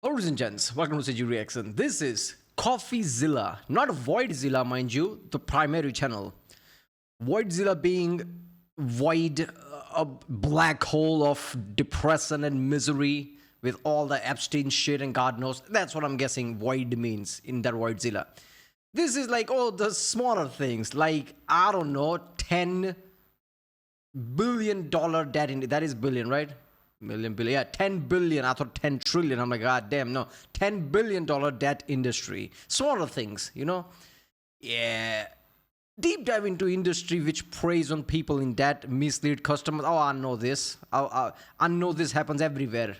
Ladies and gents, welcome to CG Reaction. This is CoffeeZilla, not Voidzilla, mind you, the primary channel. Voidzilla being void, a black hole of depression and misery with all the Epstein shit and God knows. That's what I'm guessing void means in that Voidzilla. This is like, oh, the smaller things, like, I don't know, $10 billion debt in that is billion, right? Million billion, yeah, 10 billion. I thought 10 trillion. I'm like, god damn, no, $10 billion debt industry. Smaller things, you know. Yeah, deep dive into industry which preys on people in debt, mislead customers. Oh, I know this. I know this happens everywhere.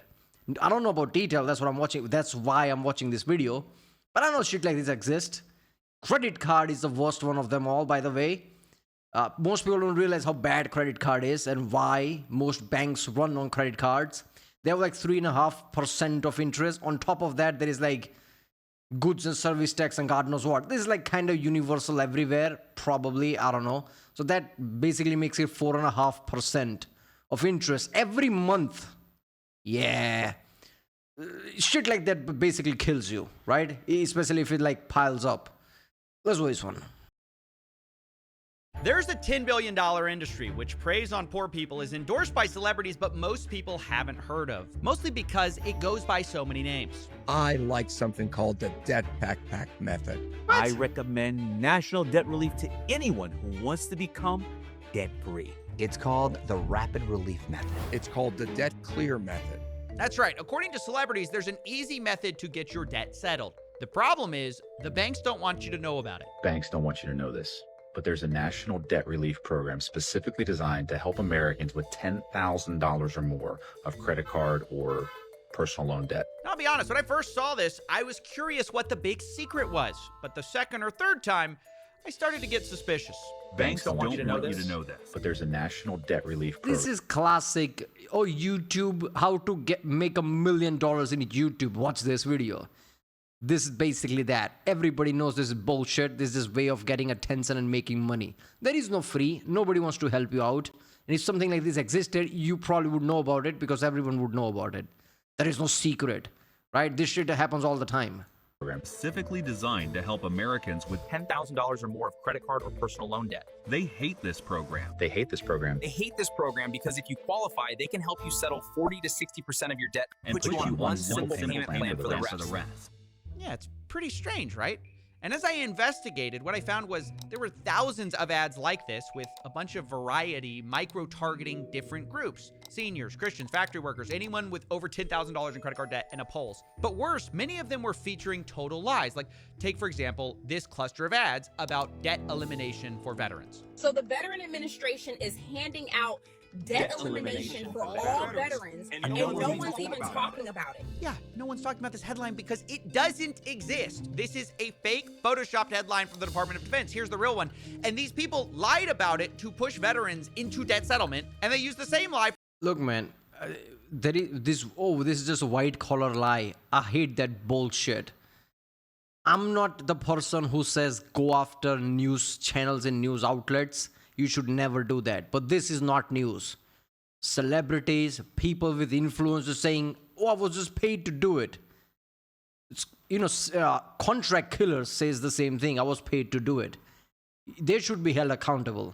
I don't know about detail. That's what I'm watching. That's why I'm watching this video. But I know shit like this exists. Credit card is the worst one of them all, by the way. Most people don't realize how bad credit card is and why most banks run on credit cards. They have like 3.5% of interest. On top of that, there is like goods and service tax and God knows what. This is like kind of universal everywhere, probably. I don't know. So that basically makes it 4.5% of interest every month. Yeah. Shit like that basically kills you, right? Especially if it like piles up. Let's watch this one. There's a $10 billion industry which preys on poor people, is endorsed by celebrities, but most people haven't heard of, mostly because it goes by so many names. I like something called the debt backpack method. I recommend national debt relief to anyone who wants to become debt-free. It's called the rapid relief method. It's called the debt clear method. That's right. According to celebrities, there's an easy method to get your debt settled. The problem is the banks don't want you to know about it. Banks don't want you to know this, but there's a national debt relief program specifically designed to help Americans with $10,000 or more of credit card or personal loan debt. Now, I'll be honest, when I first saw this, I was curious what the big secret was. But the second or third time, I started to get suspicious. Banks don't want you to know this, but there's a national debt relief program. This is classic. Oh, YouTube, how to make $1 million in YouTube. Watch this video. This is basically that. Everybody knows this is bullshit. This is way of getting attention and making money. There is no free. Nobody wants to help you out. And if something like this existed, you probably would know about it because everyone would know about it. There is no secret, right? This shit happens all the time. Specifically designed to help Americans with $10,000 or more of credit card or personal loan debt. they hate this program. They hate this program. They hate this program because if you qualify, they can help you settle 40 to 60% of your debt And put you on one simple payment plan for the rest. Yeah, it's pretty strange, right? And as I investigated, what I found was there were thousands of ads like this with a bunch of variety, micro-targeting different groups. Seniors, Christians, factory workers, anyone with over $10,000 in credit card debt and a pulse. But worse, many of them were featuring total lies. Like, take, for example, this cluster of ads about debt elimination for veterans. So the Veteran Administration is handing out debt elimination for all veterans, and no one's even talking about it. Yeah, no one's talking about this headline because it doesn't exist. This is a fake photoshopped headline from the Department of Defense. Here's the real one. And these people lied about it to push veterans into debt settlement, and they used the same lie. Look, man, there is this. Oh, this is just a white collar lie. I hate that bullshit. I'm not the person who says go after news channels and news outlets. You should never do that. But this is not news. Celebrities, people with influence are saying, oh, I was just paid to do it. It's, contract killer says the same thing. I was paid to do it. They should be held accountable.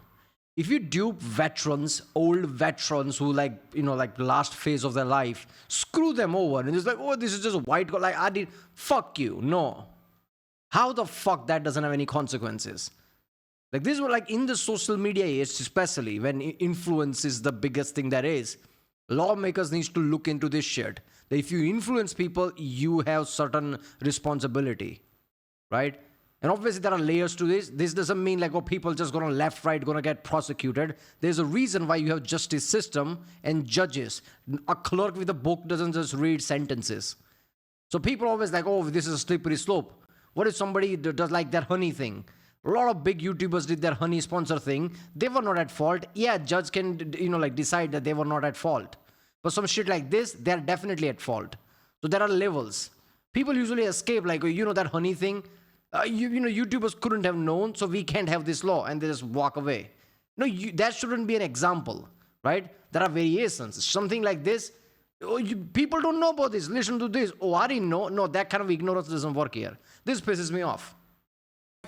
If you dupe veterans, old veterans who like the last phase of their life, screw them over. And it's like, oh, this is just a white guy. Like, I did, fuck you. No. How the fuck that doesn't have any consequences? Like, this was like in the social media age, especially when influence is the biggest thing there is. Lawmakers need to look into this shit. That if you influence people, you have certain responsibility, right? And obviously there are layers to this. This doesn't mean like, oh, people just gonna left, right, gonna get prosecuted. There's a reason why you have justice system and judges. A clerk with a book doesn't just read sentences. So people always like, oh, this is a slippery slope. What if somebody does like that honey thing? A lot of big YouTubers did their honey sponsor thing. They were not at fault. Yeah, judge can, decide that they were not at fault. But some shit like this, they're definitely at fault. So there are levels. People usually escape like, that honey thing. YouTubers couldn't have known, so we can't have this law, and they just walk away. No, that shouldn't be an example, right? There are variations. Something like this, Oh, people don't know about this. Listen to this. Oh, I didn't know. No, that kind of ignorance doesn't work here. This pisses me off.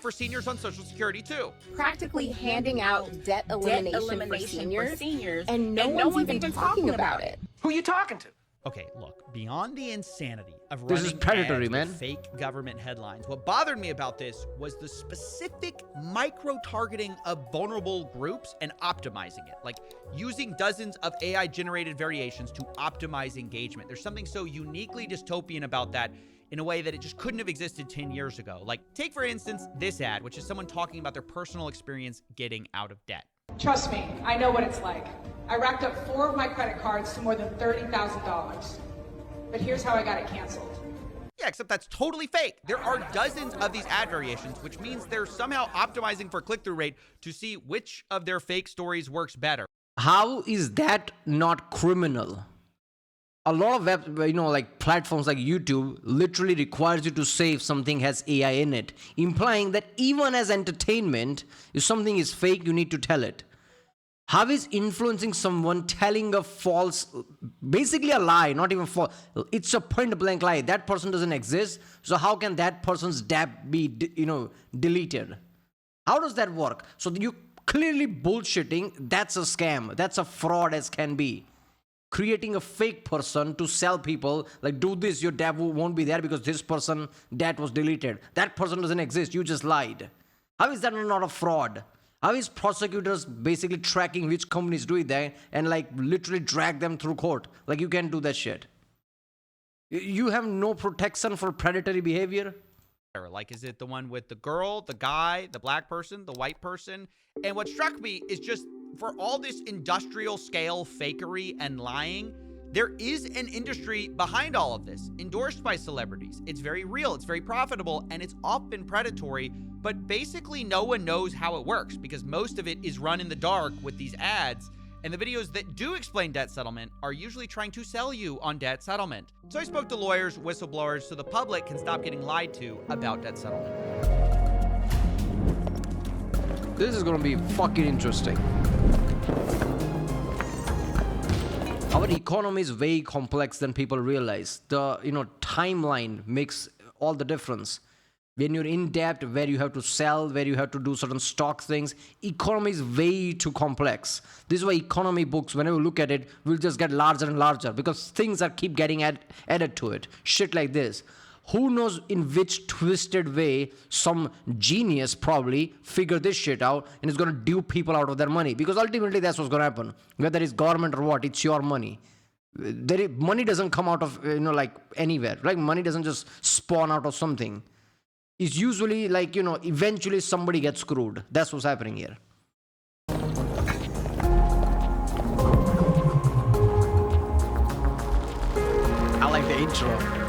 For seniors on Social Security too. Practically handing out debt elimination for seniors, and no one's even talking about it. Who you talking to? Okay, look, beyond the insanity of This is running predatory, ads man. with fake government headlines, what bothered me about this was the specific micro-targeting of vulnerable groups and optimizing it, like using dozens of AI-generated variations to optimize engagement. There's something so uniquely dystopian about that in a way that it just couldn't have existed 10 years ago. Like, take for instance this ad, which is someone talking about their personal experience getting out of debt. Trust me, I know what it's like. I racked up 4 of my credit cards to more than $30,000. But here's how I got it canceled. Yeah, except that's totally fake. There are dozens of these ad variations, which means they're somehow optimizing for click-through rate to see which of their fake stories works better. How is that not criminal? A lot of web, like platforms like YouTube literally requires you to say if something has AI in it, implying that even as entertainment, if something is fake, you need to tell it. How is influencing someone telling a false, basically a lie, not even false, it's a point blank lie. That person doesn't exist, so how can that person's debt be, deleted? How does that work? So you clearly bullshitting, that's a scam, that's a fraud as can be. Creating a fake person to sell people, like, do this, your debt won't be there because this person debt was deleted. That person doesn't exist, you just lied. How is that not a fraud? How is prosecutors basically tracking which companies doing that and like literally drag them through court? Like, you can't do that shit. You have no protection for predatory behavior. Like, is it the one with the girl, the guy, the black person, the white person? And what struck me is just for all this industrial scale fakery and lying, there is an industry behind all of this, endorsed by celebrities. It's very real, it's very profitable, and it's often predatory, but basically no one knows how it works because most of it is run in the dark with these ads. And the videos that do explain debt settlement are usually trying to sell you on debt settlement. So I spoke to lawyers, whistleblowers, so the public can stop getting lied to about debt settlement. This is gonna be fucking interesting. Our economy is way complex than people realize. The timeline makes all the difference. When you're in debt, where you have to sell, where you have to do certain stock things, economy is way too complex. This is why economy books, whenever you look at it, will just get larger and larger because things are keep getting added to it. Shit like this. Who knows in which twisted way some genius probably figured this shit out and is going to dupe people out of their money, because ultimately that's what's going to happen. Whether it's government or what, it's your money. Money doesn't come out of like anywhere. Like, money doesn't just spawn out of something. It's usually like, eventually somebody gets screwed. That's what's happening here. I like the intro.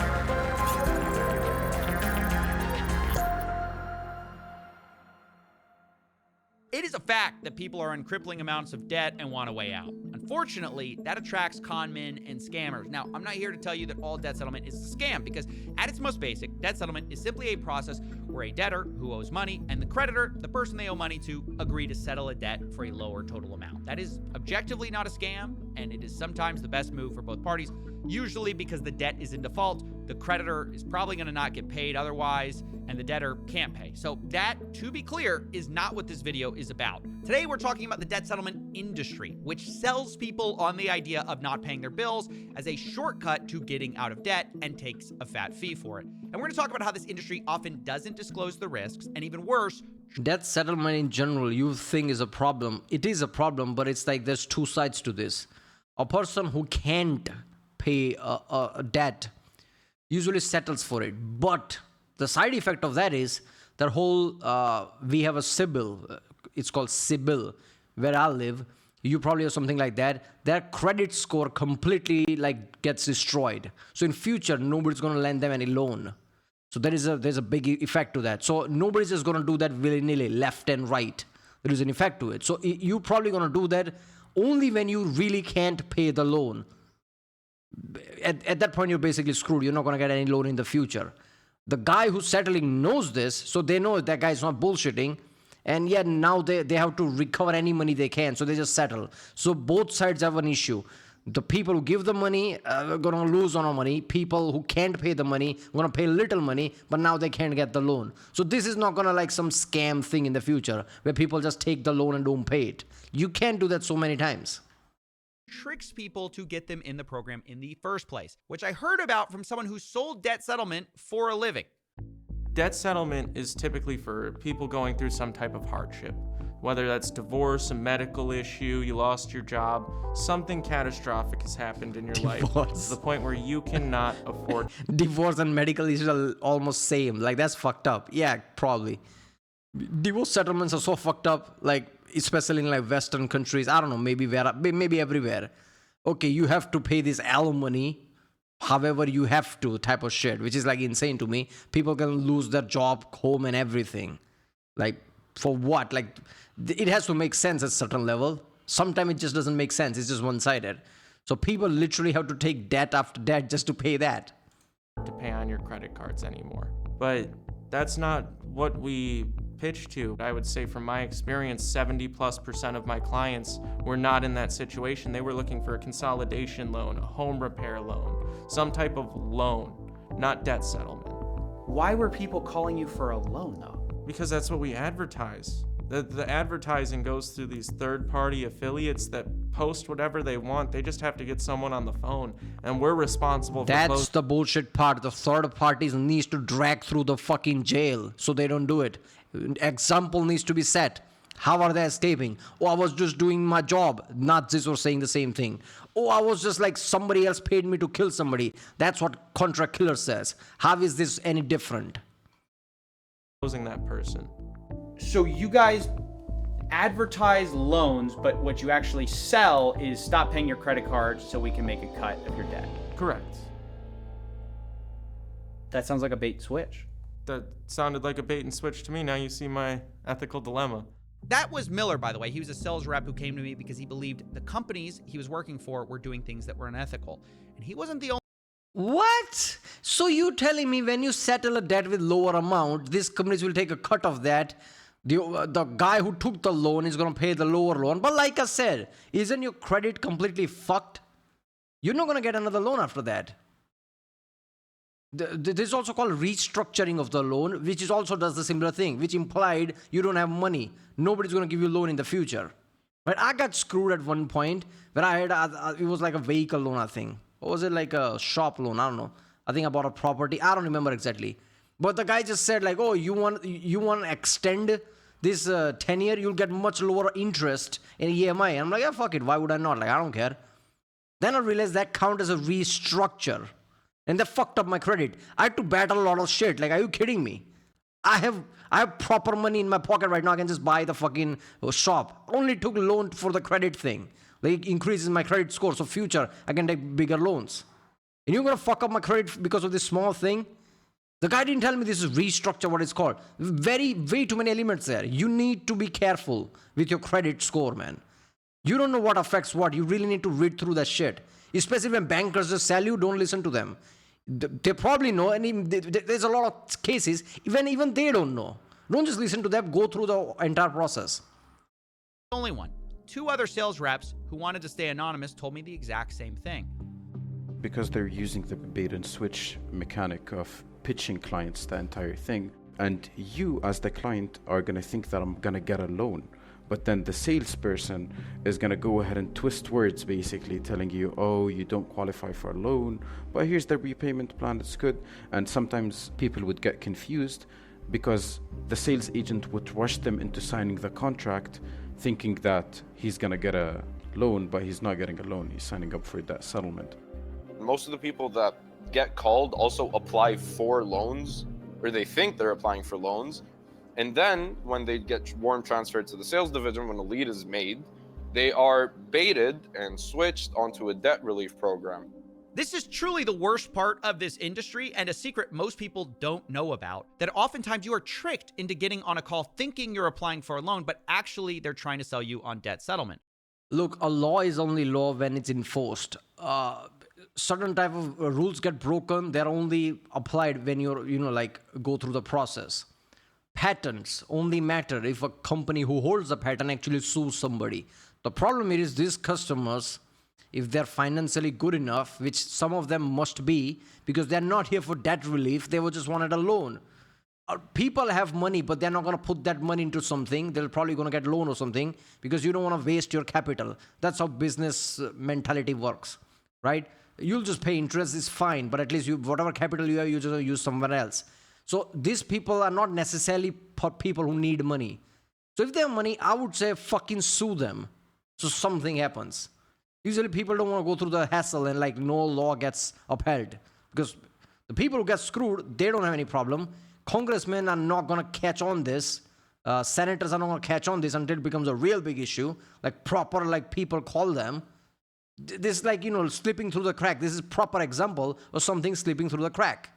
It is a fact that people are in crippling amounts of debt and want a way out. Unfortunately, that attracts con men and scammers. Now, I'm not here to tell you that all debt settlement is a scam, because at its most basic, debt settlement is simply a process where a debtor who owes money and the creditor, the person they owe money to, agree to settle a debt for a lower total amount. That is objectively not a scam, and it is sometimes the best move for both parties, usually because the debt is in default, the creditor is probably going to not get paid otherwise, and the debtor can't pay. So that, to be clear, is not what this video is about. Today, we're talking about the debt settlement industry, which sells people on the idea of not paying their bills as a shortcut to getting out of debt and takes a fat fee for it. And we're going to talk about how this industry often doesn't disclose the risks, and even worse, Debt settlement in general, you think is a problem. It is a problem, but it's like there's two sides to this. A person who can't pay a debt usually settles for it. But the side effect of that is that whole, we have a CIBIL, it's called CIBIL, where I live. You probably have something like that. Their credit score completely like gets destroyed. So in future, nobody's going to lend them any loan. So there's a big effect to that. So nobody's just going to do that willy-nilly, left and right. There is an effect to it. So you're probably going to do that only when you really can't pay the loan. At that point, you're basically screwed. You're not going to get any loan in the future. The guy who's settling knows this, so they know that guy's not bullshitting. And yet now they have to recover any money they can, so they just settle. So both sides have an issue. The people who give the money are going to lose on money. People who can't pay the money are going to pay little money, but now they can't get the loan. So this is not going to like some scam thing in the future where people just take the loan and don't pay it. You can't do that so many times. Tricks people to get them in the program in the first place, which I heard about from someone who sold debt settlement for a living. Debt settlement is typically for people going through some type of hardship, whether that's divorce, a medical issue, you lost your job, something catastrophic has happened in your life to the point where you cannot afford. Divorce and medical issues are almost same. Like, that's fucked up. Yeah, probably. Divorce settlements are so fucked up, like, especially in like Western countries. I don't know, maybe everywhere. Okay, you have to pay this alimony however you have to type of shit, which is like insane to me. People can lose their job, home, and everything. Like, for what? Like, it has to make sense at a certain level. Sometimes it just doesn't make sense. It's just one-sided. So people literally have to take debt after debt just to pay that. To pay on your credit cards anymore. But that's not what we pitch to. I would say from my experience, 70+% of my clients were not in that situation. They were looking for a consolidation loan, a home repair loan, some type of loan, not debt settlement. Why were people calling you for a loan, though? Because that's what we advertise. The advertising goes through these third-party affiliates that post whatever they want. They just have to get someone on the phone, and we're responsible for That's the bullshit part. The third parties needs to drag through the fucking jail so they don't do it. Example needs to be set. How are they escaping? Oh, I was just doing my job. Nazis were saying the same thing. Oh, I was just like somebody else paid me to kill somebody. That's what contract killer says. How is this any different? Exposing that person. So you guys advertise loans, but what you actually sell is stop paying your credit cards so we can make a cut of your debt. Correct. That sounds like a bait and switch. That sounded like a bait and switch to me. Now you see my ethical dilemma. That was Miller, by the way. He was a sales rep who came to me because he believed the companies he was working for were doing things that were unethical. And he wasn't the only. What? So you telling me when you settle a debt with lower amount, these companies will take a cut of that? The guy who took the loan is going to pay the lower loan. But like I said, isn't your credit completely fucked? You're not going to get another loan after that. This is also called restructuring of the loan, which is also does the similar thing, which implied you don't have money. Nobody's going to give you a loan in the future. Right? I got screwed at one point where I had, it was like a vehicle loan, I think. Or was it like a shop loan? I don't know. I think I bought a property. I don't remember exactly. But the guy just said like, oh, you want to extend this 10-year, you'll get much lower interest in EMI. And I'm like, yeah, fuck it. Why would I not? Like, I don't care. Then I realized that count as a restructure. And they fucked up my credit. I had to battle a lot of shit. Like, are you kidding me? I have proper money in my pocket right now. I can just buy the fucking shop. Only took loan for the credit thing. Like, it increases my credit score. So future, I can take bigger loans. And you're going to fuck up my credit because of this small thing? The guy didn't tell me this is restructure, what it's called. Way too many elements there. You need to be careful with your credit score, man. You don't know what affects what. You really need to read through that shit. Especially when bankers just sell you, don't listen to them. They probably know, and there's a lot of cases, even they don't know. Don't just listen to them, go through the entire process. Only one. Two other sales reps who wanted to stay anonymous told me the exact same thing. Because they're using the bait and switch mechanic of pitching clients the entire thing. And you, as the client, are going to think that I'm going to get a loan. But then the salesperson is going to go ahead and twist words, basically telling you, oh, you don't qualify for a loan, but here's the repayment plan, it's good. And sometimes people would get confused because the sales agent would rush them into signing the contract thinking that he's going to get a loan, but he's not getting a loan. He's signing up for that settlement. Most of the people that get called also apply for loans, or they think they're applying for loans. And then when they get warm transferred to the sales division, when a lead is made, they are baited and switched onto a debt relief program. This is truly the worst part of this industry and a secret most people don't know about, that oftentimes you are tricked into getting on a call thinking you're applying for a loan, but actually they're trying to sell you on debt settlement. Look, a law is only law when it's enforced. Certain type of rules get broken. They're only applied when you're, go through the process. Patents only matter if a company who holds the patent actually sues somebody. The problem is these customers, if they're financially good enough, which some of them must be, because they're not here for debt relief, they just wanted a loan. People have money, but they're not going to put that money into something. They're probably going to get loan or something because you don't want to waste your capital. That's how business mentality works, right? You'll just pay interest, it's fine, but at least whatever capital you have, you just use somewhere else. So these people are not necessarily people who need money. So if they have money, I would say fucking sue them. So something happens. Usually people don't want to go through the hassle and like no law gets upheld because the people who get screwed, they don't have any problem. Congressmen are not going to catch on this. Senators are not going to catch on this until it becomes a real big issue, like proper, like people call them. This like, slipping through the crack. This is proper example of something slipping through the crack.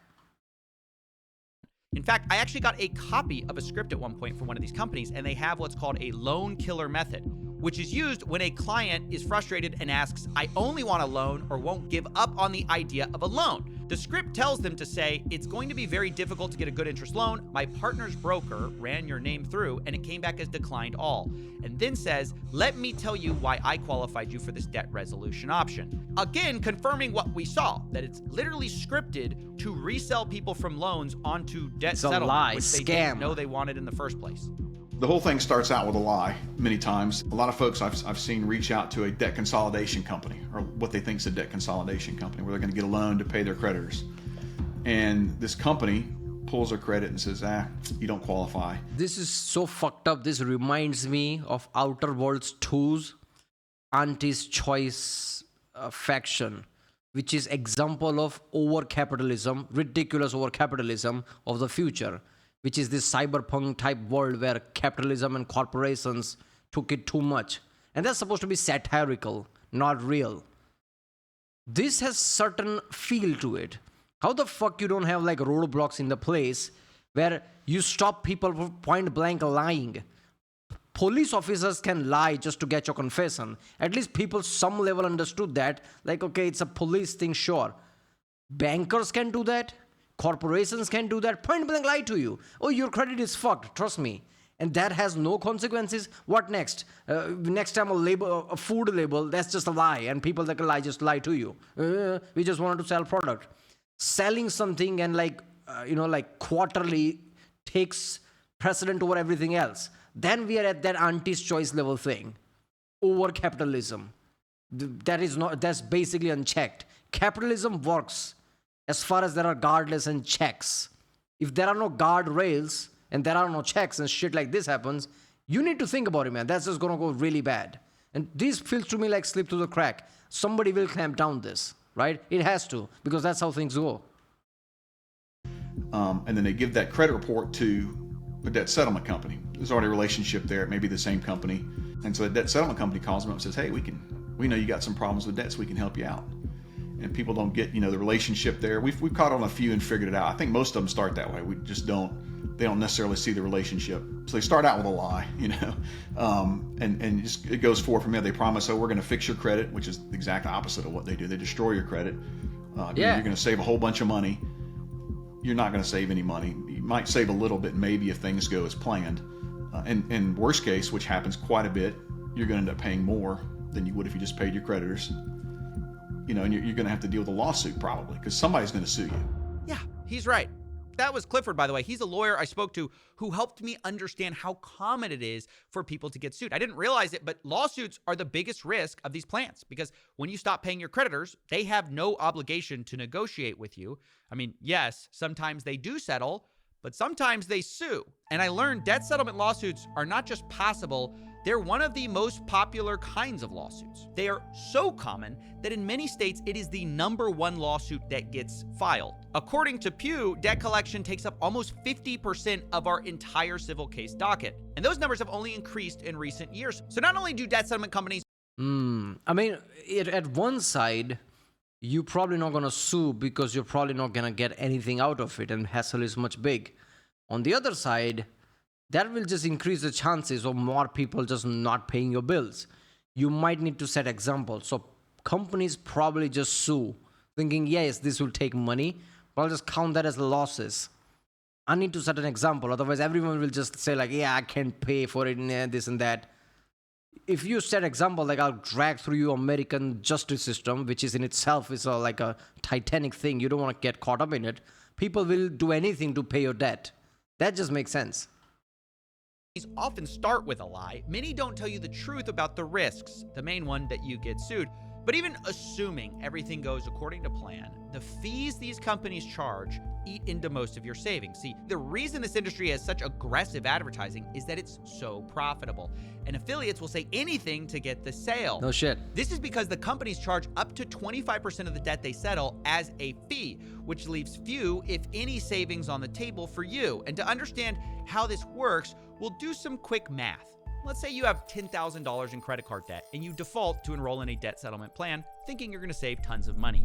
In fact, I actually got a copy of a script at one point from one of these companies, and they have what's called a loan killer method, which is used when a client is frustrated and asks, I only want a loan, or won't give up on the idea of a loan. The script tells them to say, it's going to be very difficult to get a good interest loan. My partner's broker ran your name through and it came back as declined all. And then says, let me tell you why I qualified you for this debt resolution option. Again, confirming what we saw, that it's literally scripted to resell people from loans onto debt settlement, lie, which they scam. didn't know they wanted in the first place. The whole thing starts out with a lie many times. A lot of folks I've seen reach out to a debt consolidation company, or what they think is a debt consolidation company, where they're going to get a loan to pay their creditors. And this company pulls their credit and says, you don't qualify. This is so fucked up. This reminds me of Outer Worlds 2's Auntie's Choice faction, which is example of over-capitalism, ridiculous over-capitalism of the future, which is this cyberpunk type world where capitalism and corporations took it too much. And that's supposed to be satirical, not real. This has certain feel to it. How the fuck you don't have like roadblocks in the place where you stop people from point blank lying? Police officers can lie just to get your confession. At least people some level understood that. Like, okay, it's a police thing, sure. Bankers can do that. Corporations can do that. Point blank lie to you. Oh, your credit is fucked. Trust me. And that has no consequences. What next? Next time a food label, that's just a lie. And people that can lie just lie to you. We just wanted to sell product. Selling something and like quarterly takes precedent over everything else. Then we are at that auntie's choice level thing. Over capitalism. That's basically unchecked. Capitalism works as far as there are guardrails and checks. If there are no guardrails and there are no checks and shit like this happens, you need to think about it, man. That's just gonna go really bad. And this feels to me like slip through the crack. Somebody will clamp down this, right? It has to, because that's how things go. And then they give that credit report to a debt settlement company. There's already a relationship there. It may be the same company. And so the debt settlement company calls them up and says, hey, we know you got some problems with debts. We can help you out. And people don't get, the relationship there. We've caught on a few and figured it out. I think most of them start that way. They don't necessarily see the relationship. So they start out with a lie, and it goes forward from there. They promise, we're going to fix your credit, which is the exact opposite of what they do. They destroy your credit. You're going to save a whole bunch of money. You're not going to save any money. You might save a little bit, maybe, if things go as planned. And worst case, which happens quite a bit, you're going to end up paying more than you would if you just paid your creditors. And you're going to have to deal with a lawsuit probably because somebody's going to sue you. Yeah, he's right. That was Clifford, by the way. He's a lawyer I spoke to who helped me understand how common it is for people to get sued. I didn't realize it, but lawsuits are the biggest risk of these plans because when you stop paying your creditors, they have no obligation to negotiate with you. I mean, yes, sometimes they do settle, but sometimes they sue. And I learned debt settlement lawsuits are not just possible, they're one of the most popular kinds of lawsuits. They are so common that in many states, it is the #1 lawsuit that gets filed. According to Pew, debt collection takes up almost 50% of our entire civil case docket. And those numbers have only increased in recent years. So not only do debt settlement companies... I mean, at one side, you're probably not going to sue because you're probably not going to get anything out of it and hassle is much big. On the other side, that will just increase the chances of more people just not paying your bills. You might need to set examples. So companies probably just sue, thinking, yes, this will take money, but I'll just count that as losses. I need to set an example. Otherwise, everyone will just say like, yeah, I can't pay for it and this and that. if you set example, like I'll drag through you American justice system, which is in itself is like a titanic thing. You don't want to get caught up in it. People will do anything to pay your debt. That just makes sense. These often start with a lie. Many don't tell you the truth about the risks, the main one that you get sued. But even assuming everything goes according to plan, the fees these companies charge eat into most of your savings. See, the reason this industry has such aggressive advertising is that it's so profitable, and affiliates will say anything to get the sale. No shit. This is because the companies charge up to 25% of the debt they settle as a fee, which leaves few, if any, savings on the table for you. And to understand how this works, we'll do some quick math. Let's say you have $10,000 in credit card debt and you default to enroll in a debt settlement plan, thinking you're going to save tons of money.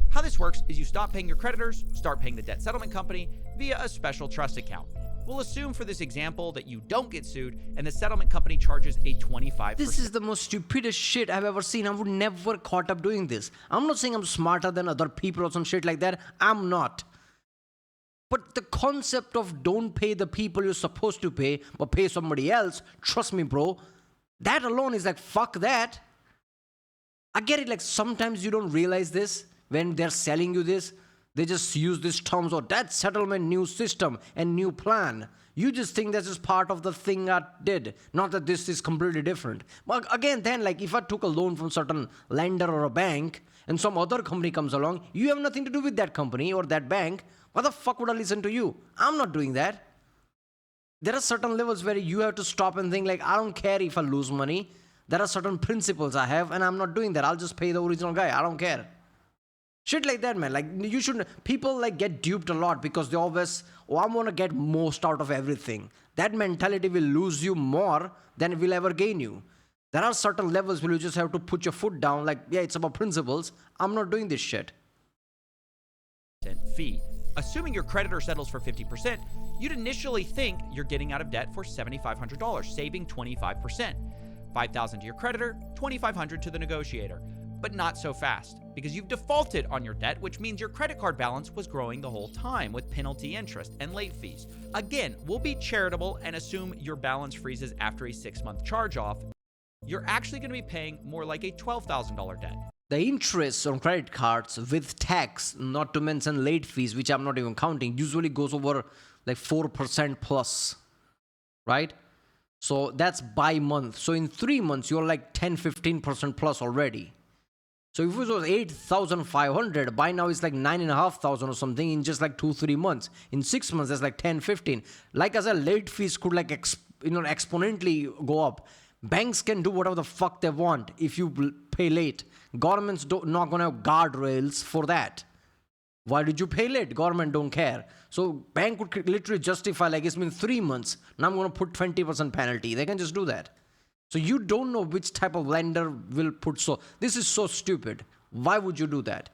How this works is you stop paying your creditors, start paying the debt settlement company via a special trust account. We'll assume for this example that you don't get sued and the settlement company charges a 25%. This is the most stupidest shit I've ever seen. I would never caught up doing this. I'm not saying I'm smarter than other people or some shit like that. I'm not. But the concept of don't pay the people you're supposed to pay, but pay somebody else, trust me, bro, that alone is like, fuck that. I get it, like sometimes you don't realize this when they're selling you this. They just use these terms or that settlement new system and new plan. You just think that's just part of the thing I did, not that this is completely different. But again, then like if I took a loan from certain lender or a bank and some other company comes along, you have nothing to do with that company or that bank. Why the fuck would I listen to you? I'm not doing that. There are certain levels where you have to stop and think like, I don't care if I lose money. There are certain principles I have and I'm not doing that. I'll just pay the original guy. I don't care. Shit like that, man. Like you shouldn't, people like get duped a lot because they always, I want to get most out of everything. That mentality will lose you more than it will ever gain you. There are certain levels where you just have to put your foot down like, yeah, it's about principles. I'm not doing this shit. Fee. Assuming your creditor settles for 50%, you'd initially think you're getting out of debt for $7,500, saving 25%. $5,000 to your creditor, $2,500 to the negotiator. But not so fast, because you've defaulted on your debt, which means your credit card balance was growing the whole time with penalty interest and late fees. Again, we'll be charitable and assume your balance freezes after a 6-month charge-off. You're actually going to be paying more like a $12,000 debt. The interest on credit cards with tax, not to mention late fees, which I'm not even counting, usually goes over like 4% plus, right? So that's by month. So in 3 months, you're like 10-15% plus already. So if it was 8,500, by now it's like 9,500 or something in just like 2-3 months. In 6 months, that's like 10-15. Like I said, late fees could like exponentially go up. Banks can do whatever the fuck they want if you pay late. Governments not gonna have guardrails for that. Why did you pay late? Government don't care. So bank would literally justify like it's been 3 months. Now I'm gonna put 20% penalty. They can just do that. So you don't know which type of lender will put so. This is so stupid. Why would you do that?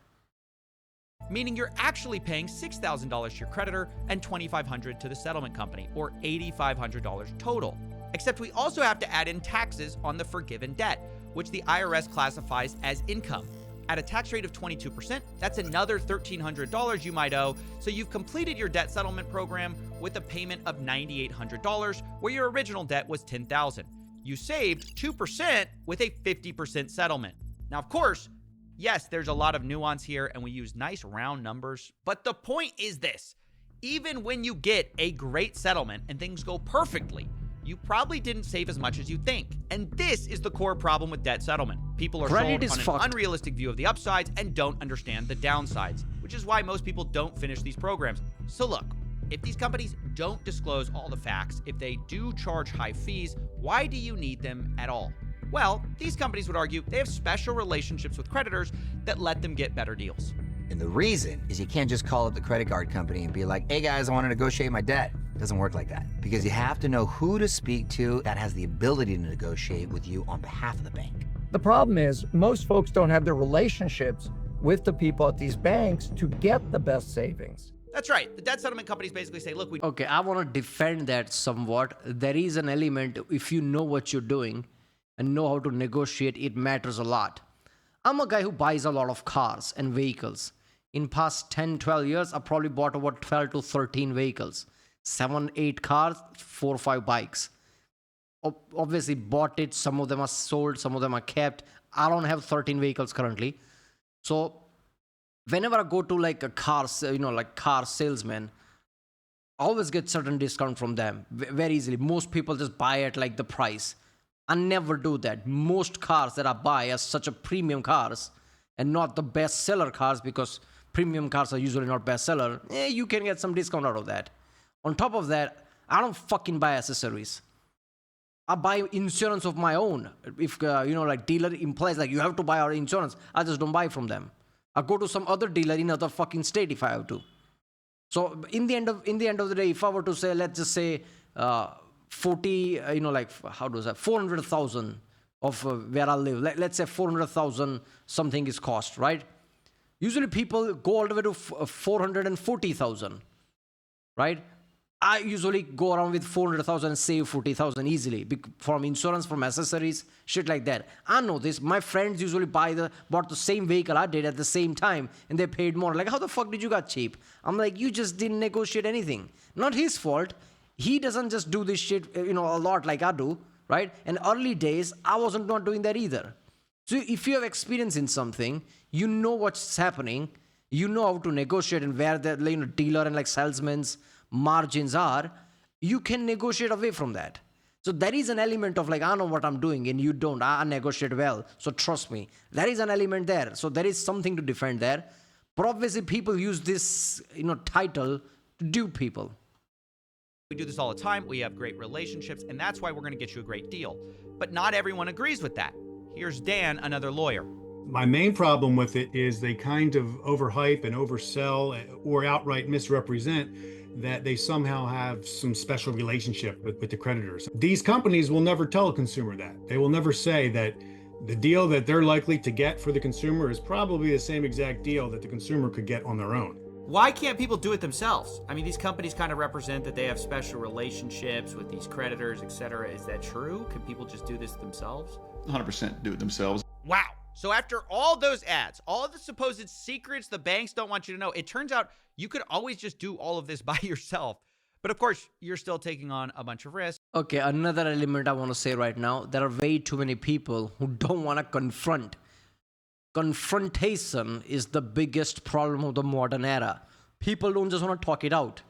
Meaning you're actually paying $6,000 to your creditor and $2,500 to the settlement company, or $8,500 total. Except we also have to add in taxes on the forgiven debt, which the IRS classifies as income. At a tax rate of 22%, that's another $1,300 you might owe, so you've completed your debt settlement program with a payment of $9,800, where your original debt was $10,000. You saved 2% with a 50% settlement. Now, of course, yes, there's a lot of nuance here, and we use nice round numbers, but the point is this. Even when you get a great settlement and things go perfectly, you probably didn't save as much as you think. And this is the core problem with debt settlement. People are sold on an unrealistic view of the upsides and don't understand the downsides, which is why most people don't finish these programs. So look, if these companies don't disclose all the facts, if they do charge high fees, why do you need them at all? Well, these companies would argue they have special relationships with creditors that let them get better deals. And the reason is you can't just call up the credit card company and be like, hey guys, I want to negotiate my debt. It doesn't work like that. Because you have to know who to speak to that has the ability to negotiate with you on behalf of the bank. The problem is most folks don't have the relationships with the people at these banks to get the best savings. That's right. The debt settlement companies basically say, look, Okay, I want to defend that somewhat. There is an element, if you know what you're doing and know how to negotiate, it matters a lot. I'm a guy who buys a lot of cars and vehicles. In past 10, 12 years, I probably bought about 12 to 13 vehicles. 7, 8 cars, 4 or 5 bikes. obviously bought it. Some of them are sold, some of them are kept. I don't have 13 vehicles currently. So whenever I go to like a car, like car salesman, I always get certain discount from them very easily. Most people just buy at like the price. I never do that. Most cars that I buy are such a premium cars and not the best seller cars, because premium cars are usually not bestseller. You can get some discount out of that. On top of that, I don't fucking buy accessories. I buy insurance of my own. If like dealer implies like you have to buy our insurance, I just don't buy from them. I go to some other dealer in another fucking state if I have to. So in the end of the day, if I were to say, let's just say 400,000 of where I live. Let's say 400,000 something is cost, right? Usually people go all the way to 440,000, right? I usually go around with 400,000 and save 40,000 easily from insurance, from accessories, shit like that. I know this. My friends usually bought the same vehicle I did at the same time, and they paid more. Like, how the fuck did you got cheap? I'm like, you just didn't negotiate anything. Not his fault. He doesn't just do this shit, a lot like I do, right? And early days, I wasn't not doing that either. So if you have experience in something, you know what's happening, you know how to negotiate and where the dealer and like salesman's margins are, you can negotiate away from that. So there is an element of like, I know what I'm doing and you don't. I negotiate well, so trust me. There is an element there. So there is something to defend there. But obviously people use this, title to dupe people. We do this all the time. We have great relationships, and that's why we're going to get you a great deal. But not everyone agrees with that. Here's Dan, another lawyer. My main problem with it is they kind of overhype and oversell or outright misrepresent that they somehow have some special relationship with the creditors. These companies will never tell a consumer that. They will never say that the deal that they're likely to get for the consumer is probably the same exact deal that the consumer could get on their own. Why can't people do it themselves? I mean, these companies kind of represent that they have special relationships with these creditors, etc. Is that true? Can people just do this themselves? 100% do it themselves. Wow. So after all those ads, all of the supposed secrets the banks don't want you to know, it turns out you could always just do all of this by yourself. But of course, you're still taking on a bunch of risks. Okay, another element I want to say right now, there are way too many people who don't want to confront. Confrontation is the biggest problem of the modern era. People don't just want to talk it out.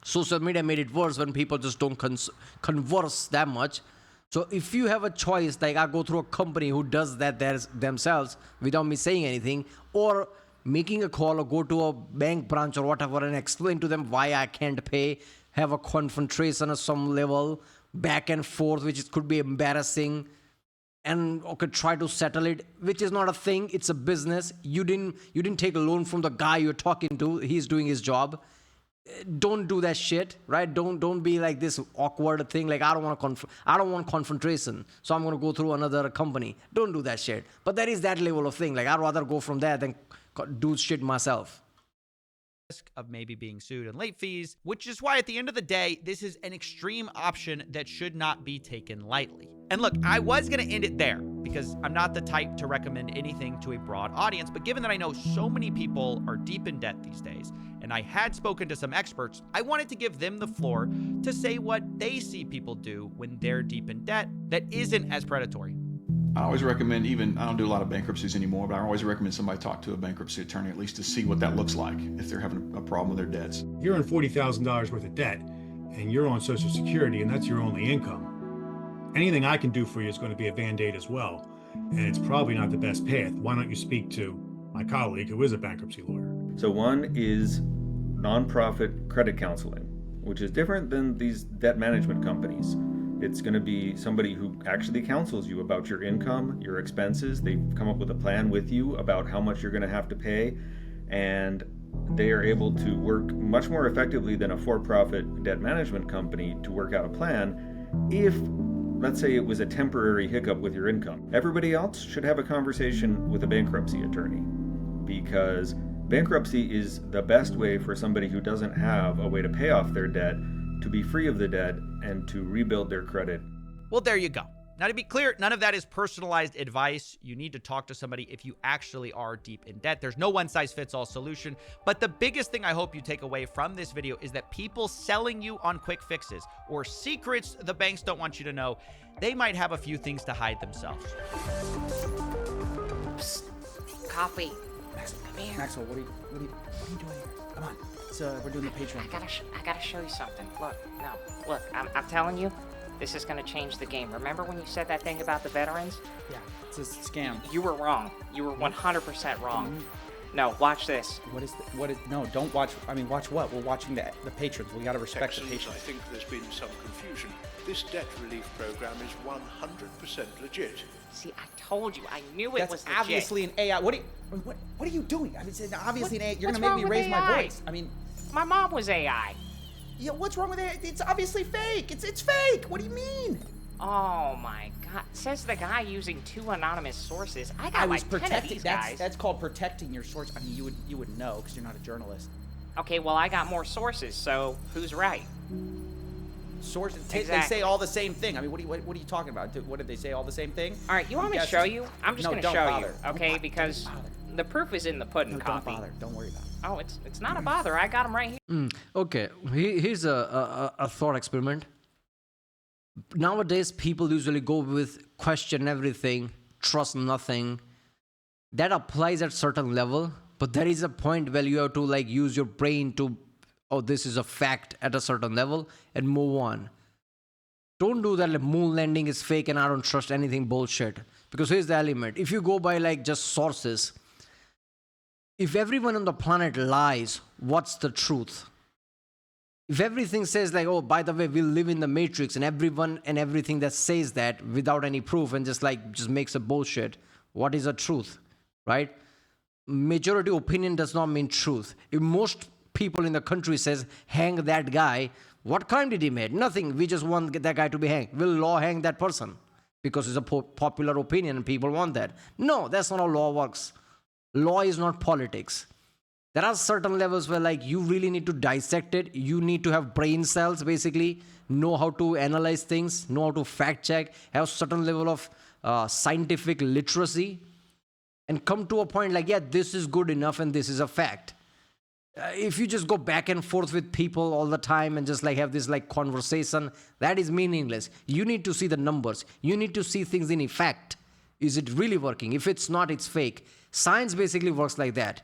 Social media made it worse when people just don't converse that much. So if you have a choice, like I go through a company who does that themselves without me saying anything, or making a call or go to a bank branch or whatever and explain to them why I can't pay, have a confrontation at some level, back and forth, which could be embarrassing, and try to settle it, which is not a thing. It's a business. You didn't take a loan from the guy you're talking to. He's doing his job. Don't do that shit, right? Don't be like this awkward thing. Like I don't want confrontation, so I'm gonna go through another company. Don't do that shit. But there is that level of thing. Like I'd rather go from there than do shit myself. Of maybe being sued and late fees, which is why at the end of the day, this is an extreme option that should not be taken lightly. And look, I was going to end it there because I'm not the type to recommend anything to a broad audience, but given that I know so many people are deep in debt these days, and I had spoken to some experts, I wanted to give them the floor to say what they see people do when they're deep in debt that isn't as predatory. I always recommend, I don't do a lot of bankruptcies anymore, but I always recommend somebody talk to a bankruptcy attorney at least to see what that looks like if they're having a problem with their debts. If you're in $40,000 worth of debt and you're on Social Security and that's your only income, anything I can do for you is going to be a Band-Aid as well. And it's probably not the best path. Why don't you speak to my colleague who is a bankruptcy lawyer? So one is nonprofit credit counseling, which is different than these debt management companies. It's going to be somebody who actually counsels you about your income, your expenses. They come up with a plan with you about how much you're going to have to pay, and they are able to work much more effectively than a for-profit debt management company to work out a plan if, let's say, it was a temporary hiccup with your income. Everybody else should have a conversation with a bankruptcy attorney, because bankruptcy is the best way for somebody who doesn't have a way to pay off their debt to be free of the debt and to rebuild their credit. Well, there you go. Now, to be clear, none of that is personalized advice. You need to talk to somebody if you actually are deep in debt. There's no one-size-fits-all solution. But the biggest thing I hope you take away from this video is that people selling you on quick fixes or secrets the banks don't want you to know, they might have a few things to hide themselves. Psst. Coffee. Come here. Maxwell, what are you doing here? Come on. We're doing the Patreon. I gotta show you something. Look, I'm telling you, this is gonna change the game. Remember when you said that thing about the veterans? Yeah, it's a scam. You were wrong. You were 100% wrong. No, watch this. No, don't watch. I mean, watch what? We're watching the patrons. We gotta respect the patrons. I think there's been some confusion. This debt relief program is 100% legit. See, I told you. I knew it was legit. That's obviously an AI. What are you doing? I mean, it's obviously an AI. You're What's gonna make wrong me with raise AI? my voice. I mean, my mom was AI. Yeah, what's wrong with it? It's obviously fake. It's fake. What do you mean? Oh my God! Says the guy using 2 anonymous sources. I got I was like 10 of protecting. these guys. That's called protecting your source. I mean, you would know because you're not a journalist. Okay, well I got more sources, so who's right? Sources. Exactly. They say all the same thing. I mean, what are you talking about? What did they say? All the same thing? All right, you want me to show you? I'm just gonna don't show bother. you, okay? Because the proof is in the pudding. No, Coffee. don't bother. Don't worry about it. Oh, it's not a bother. I got them right here. Okay, here's a thought experiment. Nowadays, people usually go with question everything, trust nothing. That applies at certain level, but there is a point where you have to like use your brain to, oh, this is a fact at a certain level and move on. Don't do that like moon landing is fake and I don't trust anything bullshit. Because here's the element. If you go by like just sources, if everyone on the planet lies, what's the truth? If everything says like, oh, by the way, we live in the matrix and everyone and everything that says that without any proof and just makes a bullshit, what is the truth, right? Majority opinion does not mean truth. If most people in the country says, hang that guy, what crime did he make? Nothing. We just want that guy to be hanged. Will law hang that person? Because it's a popular opinion and people want that. No, that's not how law works. Law is not politics. There are certain levels where like you really need to dissect it. You need to have brain cells, basically, know how to analyze things, know how to fact check, have certain level of scientific literacy, and come to a point like, yeah, this is good enough and this is a fact. If you just go back and forth with people all the time and just like have this like conversation, that is meaningless. You need to see the numbers. You need to see things in effect. Is it really working? If it's not, it's fake. Science basically works like that.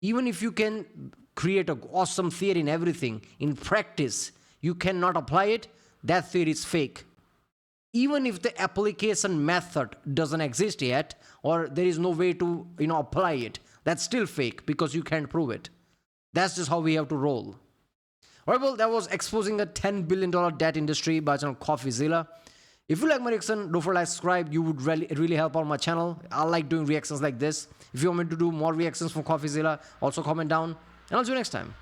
Even if you can create an awesome theory in everything, in practice, you cannot apply it, that theory is fake. Even if the application method doesn't exist yet, or there is no way to apply it, that's still fake because you can't prove it. That's just how we have to roll. All right, well, that was exposing a $10 billion debt industry by channel CoffeeZilla. If you like my reaction, don't forget to subscribe. You would really help out my channel. I like doing reactions like this. If you want me to do more reactions from CoffeeZilla, also comment down. And I'll see you next time.